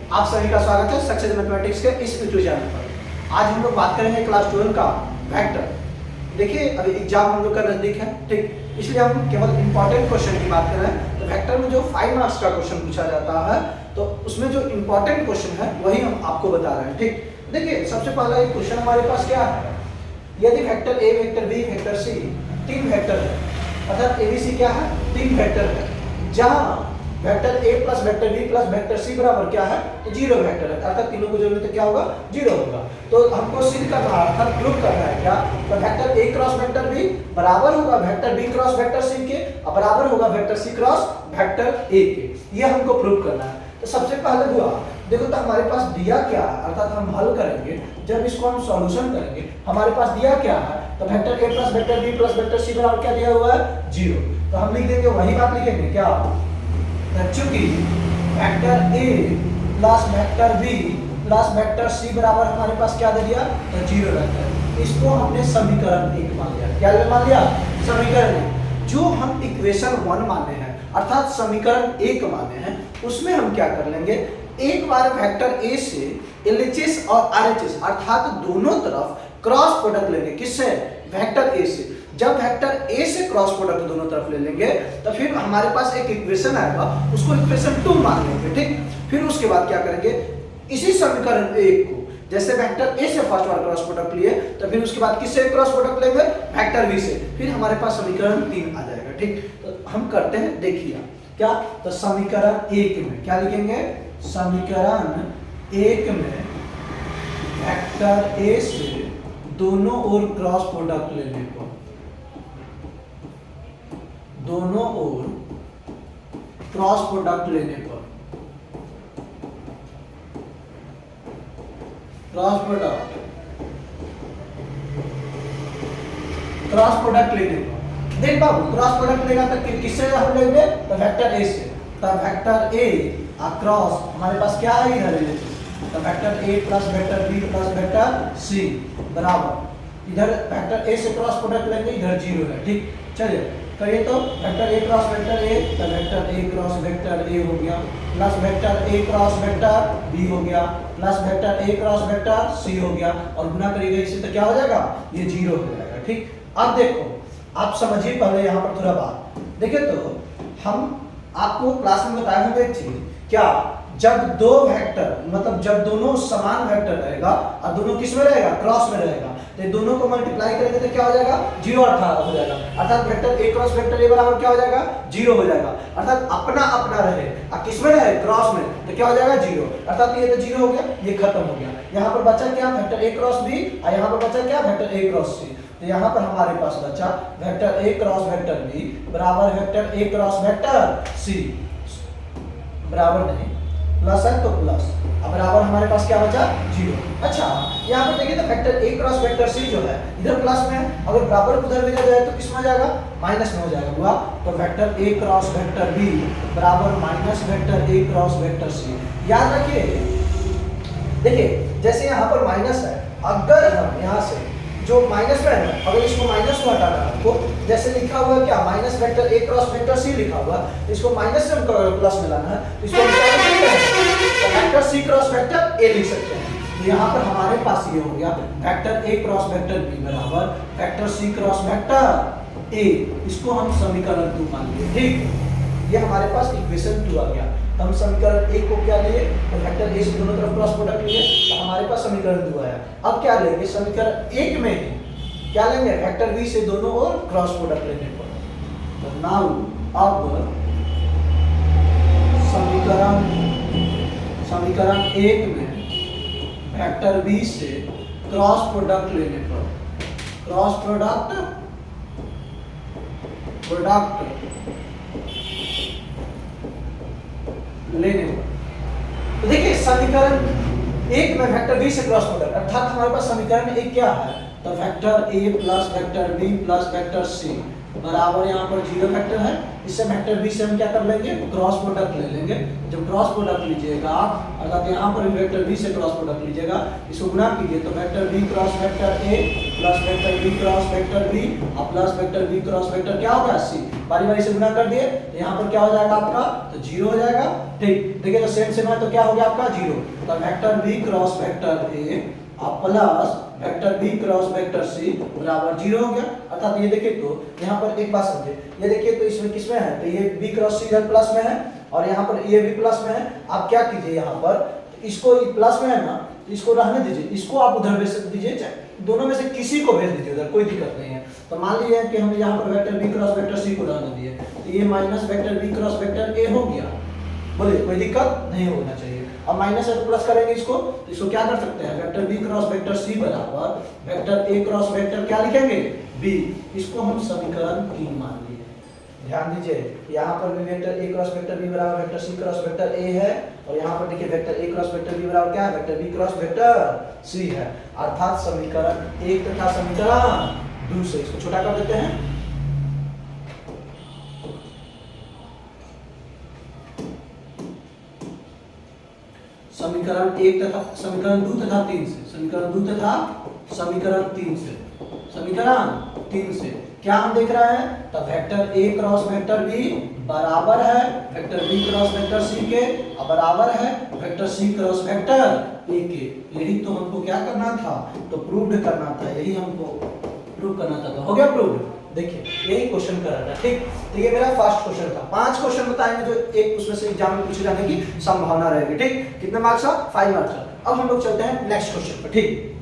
आप सभी का स्वागत है सक्सेस मैथमेटिक्स के इस यूट्यूब चैनल पर। आज हम लोग बात करेंगे क्लास 12 का वेक्टर। देखिए अभी एग्जाम हम लोग का नजदीक है, ठीक, इसलिए हम केवल इंपॉर्टेंट क्वेश्चन की बात कर रहे हैं। तो वेक्टर में जो 5 मार्क्स का क्वेश्चन पूछा जाता है तो उसमें जो इंपॉर्टेंट क्वेश्चन है वही हम आपको बता रहे हैं, ठीक। देखिए सबसे पहला एक क्वेश्चन हमारे पास क्या है, यदि vector A, vector B, vector C तीन वेक्टर है, अर्थात एबीसी क्या है, तीन वेक्टर है, जहां vector A plus vector B plus vector C बराबर क्या है, तो जीरो वेक्टर है, अर्थात तीनों को जोड़ने तो क्या होगा, जीरो होगा। तो हमको सिद्ध करना है, अर्थात प्रूव करना है क्या, तो vector A cross vector B बराबर होगा vector B cross vector C के और बराबर होगा vector C cross vector A के, ये हमको प्रूव करना है। तो सबसे पहले हुआ, देखो तो हमारे पास दिया क्या है, अर्थात हम हल करेंगे, जब इसको हम सॉल्यूशन करेंगे हमारे पास दिया क्या है, तो vector A plus vector B plus vector C बराबर क्या दिया हुआ है, जीरो। तो हम लिख देंगे वही बात लिखेंगे क्या, चूंकि vector A plus vector B plus vector C बराबर हमारे पास क्या दे दिया, तो जीरो वेक्टर, इसको हमने समीकरण 1 मान लिया। क्या मान लिया, समीकरण 1। जो हम इक्वेशन 1 माने हैं अर्थात समीकरण 1 माने हैं, उसमें हम क्या कर लेंगे, एक बार वेक्टर ए से एलएचएस और आरएचएस अर्थात दोनों तरफ क्रॉस प्रोडक्ट लेंगे, किससे, वेक्टर ए से। जब वेक्टर ए से क्रॉस प्रोडक्ट दोनों तरफ ले लेंगे तो फिर हमारे पास एक इक्वेशन आएगा, उसको इक्वेशन 2 मान लेंगे, ठीक। फिर उसके बाद क्या करेंगे, इसी समीकरण 1 को जैसे वेक्टर ए से फर्स्ट बार क्रॉस प्रोडक्ट लिए तो फिर उसके बाद किससे क्रॉस प्रोडक्ट लेंगे, वेक्टर बी से, फिर हमारे पास समीकरण 3 आ जाएगा, ठीक। तो हम करते हैं, देखिए क्या, तो समीकरण 1 में क्या लिखेंगे, समीकरण 1 में वेक्टर ए से दोनों ओर क्रॉस प्रोडक्ट लेने पर, दोनों ओर क्रॉस प्रोडक्ट लेने पर, क्रॉस प्रोडक्ट लेने पर, देख बाबू क्रॉस प्रोडक्ट लेगा तो किससे हम लेंगे, तो वेक्टर ए से। तो वेक्टर ए क्रॉस हमारे पास क्या है, इधर है, तो vector A plus vector B plus vector C बराबर, इधर वेक्टर ए से क्रॉस प्रोडक्ट लेंगे, इधर जीरो है, ठीक। चलिए करिए, तो vector A cross vector A, तो vector A cross vector A हो गया, plus vector A cross vector B हो गया, plus vector A cross vector C हो गया, और गुना करिएगा इससे तो क्या हो जाएगा, ये जीरो हो जाएगा, ठीक। अब देखो आप समझिए पहले यहाँ पर थोड़ा बात देखिए, तो हम आपको क्लास में बताए होंगे एक चीज क्या, जब दो वेक्टर मतलब जब दोनों समान वेक्टर रहेगा और दोनों किस में रहेगा, क्रॉस में रहेगा, तो दोनों को मल्टीप्लाई करेंगे तो क्या हो जाएगा, जीरो अर्थात हो जाएगा, अर्थात वेक्टर ए क्रॉस वेक्टर ए बराबर क्या हो जाएगा, जीरो हो जाएगा, अर्थात अपना अपना रहे और किस में रहे, क्रॉस में, तो क्या हो जाएगा, जीरो, अर्थात ये तो जीरो हो गया, ये खत्म हो गया। यहाँ पर बचा क्या, वेक्टर ए क्रॉस बी, और यहाँ पर बचा क्या, वेक्टर ए क्रॉस सी। तो यहाँ पर हमारे पास बचा vector A cross vector B बराबर vector A cross vector C, बराबर नहीं प्लस है तो प्लस, अब बराबर हमारे पास क्या बचा, जीरो। अच्छा यहाँ पर देखिए तो vector A cross vector C जो है इधर प्लस में है, अगर बराबर उधर भेजा जाए तो किस में हो जाएगा, माइनस में हो जाएगा, हुआ। तो vector A cross vector B बराबर minus vector A cross vector C. याद रखिए, देखिए जैसे यहाँ पर माइनस है, अगर हम यहाँ से जो माइनस में है ना, अगर इसको माइनस को हटाना है आपको, जैसे लिखा हुआ है क्या, minus vector A cross vector C लिखा हुआ, इसको माइनस से हमको प्लस में लाना है, तो इसको vector C cross vector A लिख सकते हैं। तो यहाँ पर हमारे पास ये हो गया vector A cross vector B बराबर vector C cross vector A, इसको हम समीकरण 2 मान लिए, ठीक। ये हमारे पास इक्वेशन 2 आ गया। तो हम समीकरण 1 को क्या लिए, तो वेक्टर ए से दोनों तरफ क्रॉस प्रोडक्ट लिए, तो हमारे पास समीकरण 2 आया। अब क्या लेंगे, समीकरण 1 में ही क्या लेंगे, वेक्टर बी से दोनों ओर क्रॉस प्रोडक्ट लेने पर। तो नाउ अब समीकरण 1 में वेक्टर बी से क्रॉस प्रोडक्ट लेने पर, क्रॉस प्रोडक्ट लेने पर, तो देखिए समीकरण 1 में वेक्टर बी से क्रॉस प्रोडक्ट अर्थात हमारे पास समीकरण 1 क्या है, तो vector A plus vector B plus vector C बराबर यहाँ पर जीरो वेक्टर है, इससे वेक्टर बी से हम क्या कर लेंगे, क्रॉस प्रोडक्ट ले लेंगे। जब क्रॉस प्रोडक्ट लीजिएगा अर्थात यहाँ पर भी वेक्टर बी से क्रॉस प्रोडक्ट लीजिएगा, इसको गुना कीजिए तो vector B cross vector A plus vector B cross vector B और plus vector B cross vector क्या होगा सी, बारी बारी से गुना कर दिए तो यहाँ पर क्या हो जाएगा आपका, तो 0 हो जाएगा। ठीक, देखिए तो सेम सेम है तो क्या हो गया आपका 0, तो vector B cross vector A plus vector B cross vector C बराबर 0 हो गया। अर्थात ये देखिए तो यहाँ पर एक बात समझे, ये देखिए तो इसमें किसमें है, तो ये बी क्रॉस सी इधर प्लस में है और यहाँ पर ये भी प्लस में है। आप क्या कीजिए यहाँ पर, इसको प्लस में है ना, इसको रहने दीजिए, इसको आप उधर भेज दीजिए, दोनों में से किसी को भेज दीजिए उधर, कोई दिक्कत नहीं है। तो मान लीजिए कि हमने यहाँ पर vector B cross vector C को रहने दिए तो ये minus vector B cross vector A हो गया। बोलिए कोई दिक्कत नहीं होना चाहिए। अब माइनस से प्लस करेंगे इसको, तो इसको क्या कर सकते हैं, vector B cross vector C बराबर वेक्टर ए क्रॉस वेक्टर क्या लिखेंगे बी, इसको हम समीकरण 3 मान लिए। ध्यान दीजिए यहाँ पर भी vector A cross vector B बराबर vector C cross vector A है और यहाँ पर देखिए vector A cross vector B बराबर क्या है, vector B cross vector C है। अर्थात समीकरण 1 तथा समीकरण 2 से इसको छोटा कर देते हैं। समीकरण 1 तथा समीकरण 2 तथा 3 से, समीकरण 2 तथा समीकरण 3 से, समीकरण 3 से क्या हम देख रहे हैं, तो vector A cross vector B बराबर है vector B cross vector C के और बराबर है vector C cross vector A के। यही तो हमको क्या करना था, तो प्रूव करना था, यही हमको प्रूव करना था। तो हो गया प्रूव। देखिए यही क्वेश्चन कर रहा था। ठीक, तो ये मेरा फर्स्ट क्वेश्चन था। 5 क्वेश्चन बताएंगे जो एक उसमें से एग्जाम में पूछे जाने की संभावना रहेगी। ठीक, कितने मार्क्स का, 5 मार्क्स का। अब हम लोग चलते हैं नेक्स्ट क्वेश्चन पर। ठीक,